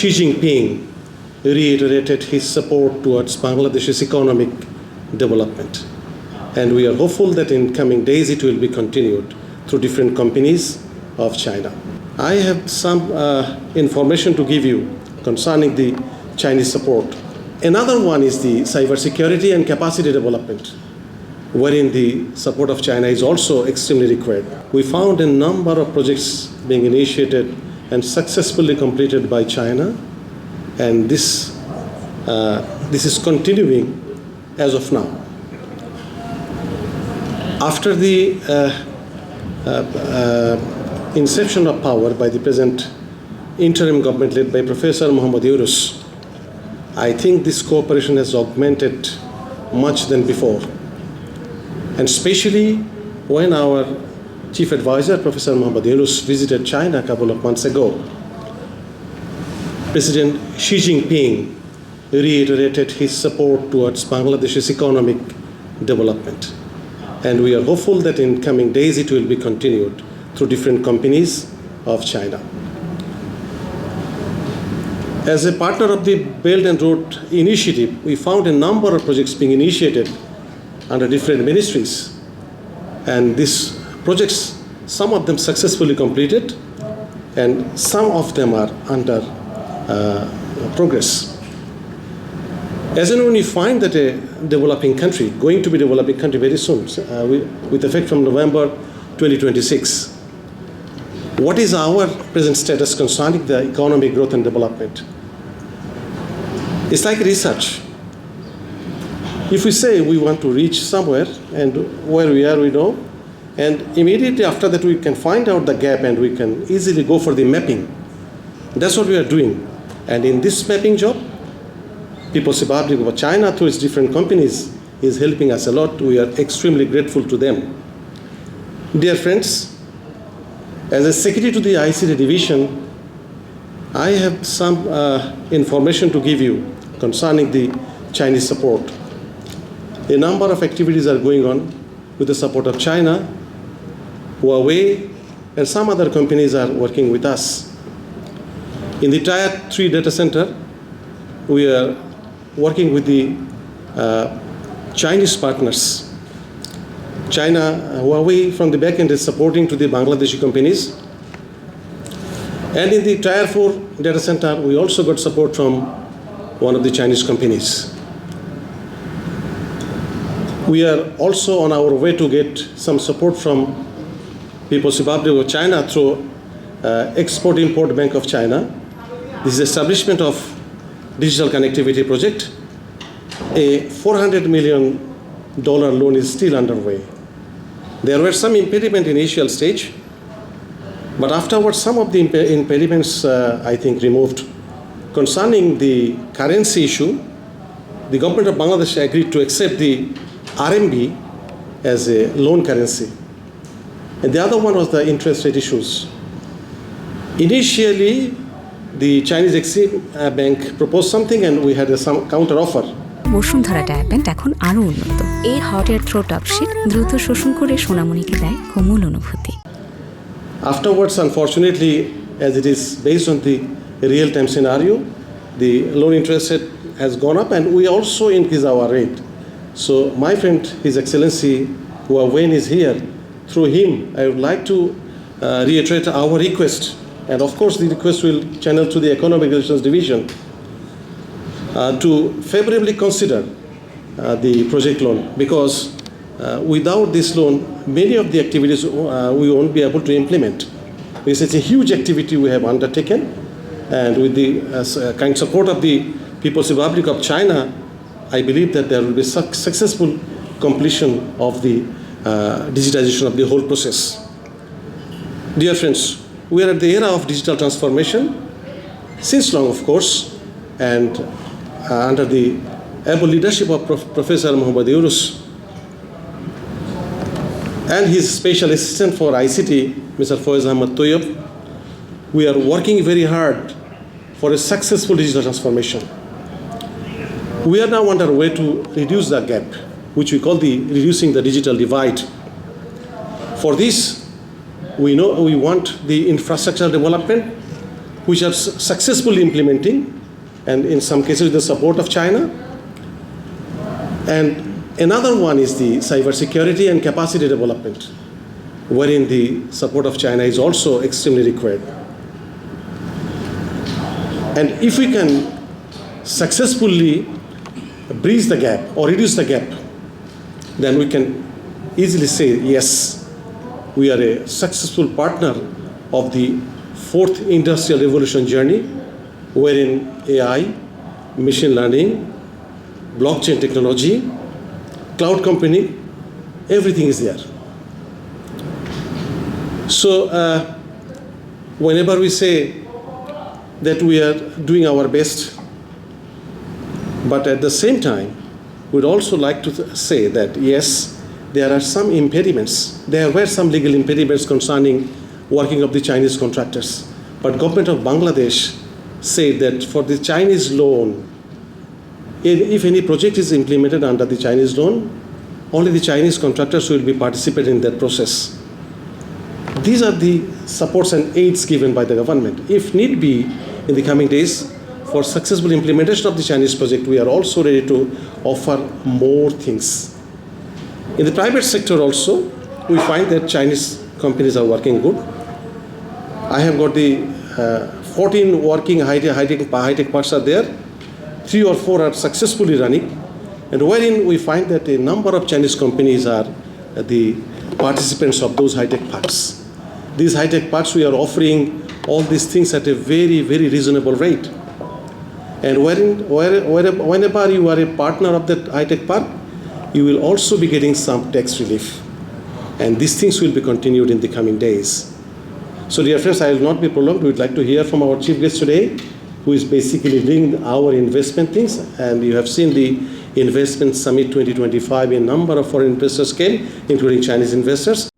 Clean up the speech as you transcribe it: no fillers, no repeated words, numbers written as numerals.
Xi Jinping reiterated his support towards Bangladesh's economic development. And we are hopeful that in coming days it will be continued through different companies of China. I have some information to give you concerning the Chinese support. Another one is the cybersecurity and capacity development, wherein the support of China is also extremely required. We found a number of projects being initiated and successfully completed by China, and this is continuing as of now. After the inception of power by the present interim government led by Professor Muhammad Yunus, I think this cooperation has augmented much than before. And especially when our chief advisor, Professor Muhammad Yunus, visited China a couple of months ago, President Xi Jinping reiterated his support towards Bangladesh's economic development. And we are hopeful that in coming days it will be continued through different companies of China. As a partner of the Belt and Road Initiative, we found a number of projects being initiated under different ministries. And these projects, some of them successfully completed, and some of them are under progress. As and when you find that a developing country, going to be developing country very soon, with effect from November 2026, what is our present status concerning the economic growth and development? It's like research. If we say we want to reach somewhere, and where we are, we know, and immediately after that we can find out the gap and we can easily go for the mapping. That's what we are doing. And in this mapping job, People's Republic of China, through its different companies, is helping us a lot. We are extremely grateful to them. Dear friends, as a secretary to the ICT division, I have some information to give you concerning the Chinese support. A number of activities are going on with the support of China. Huawei and some other companies are working with us. In the Tier 3 data center, we are working with the Chinese partners. China, Huawei from the back end is supporting to the Bangladeshi companies. And in the Tier 4 data center, we also got support from one of the Chinese companies. We are also on our way to get some support from People's Republic of China through Export-Import Bank of China. This is establishment of digital connectivity project. A $400 million loan is still underway. There were some impediments in initial stage, but afterwards some of the impediments I think removed. Concerning the currency issue, the government of Bangladesh agreed to accept the RMB as a loan currency. And the other one was the interest rate issues. Initially, the Chinese Exim Bank proposed something and we had some counter offer. Bashundhara ডায়াপেন্ট এখন আরো উন্নত। এই hot air throw top sheet দ্রুত শোষণ করে সোনামণিকে দেয় কোমল অনুভূতি। Afterwards, unfortunately, as it is based on the real-time scenario, the loan interest rate has gone up and we also increase our rate. So my friend, His Excellency Huawei is here. Through him, I would like to reiterate our request. And of course, the request will channel to the Economic Relations Division to favorably consider the project loan, because without this loan, many of the activities we won't be able to implement. Because it's a huge activity we have undertaken, and with the kind support of the People's Republic of China, I believe that there will be successful completion of the digitization of the whole process. Dear friends, we are at the era of digital transformation, since long, of course, and under the able leadership of Professor Muhammad Yunus and his special assistant for ICT, Mr. Faiz Ahmad Toyab, we are working very hard for a successful digital transformation. We are now underway to reduce the gap, which we call the reducing the digital divide. For this, we know we want the infrastructure development, which are successfully implementing, and in some cases with the support of China. And another one is the cybersecurity and capacity development, wherein the support of China is also extremely required. And if we can successfully bridge the gap or reduce the gap, then we can easily say, yes, we are a successful partner of the fourth industrial revolution journey, wherein AI, machine learning, blockchain technology, cloud computing, everything is there. So whenever we say that we are doing our best, but at the same time, we'd also like to say that yes, there are some impediments. There were some legal impediments concerning working of the Chinese contractors. But government of Bangladesh said that for the Chinese loan, if any project is implemented under the Chinese loan, only the Chinese contractors will be participating in that process. These are the supports and aids given by the government. If need be, in the coming days, for successful implementation of the Chinese project, we are also ready to offer more things. In the private sector also, we find that Chinese companies are working good. I have got the 14 working high-tech parks are there. 3 or 4 are successfully running. And wherein we find that a number of Chinese companies are the participants of those high-tech parks. These high-tech parks, we are offering all these things at a very, very reasonable rate. And whenever you are a partner of that high-tech park, you will also be getting some tax relief. And these things will be continued in the coming days. So dear friends, I will not be prolonged. We would like to hear from our chief guest today, who is basically leading our investment things. And you have seen the Investment Summit 2025, a number of foreign investors came, including Chinese investors.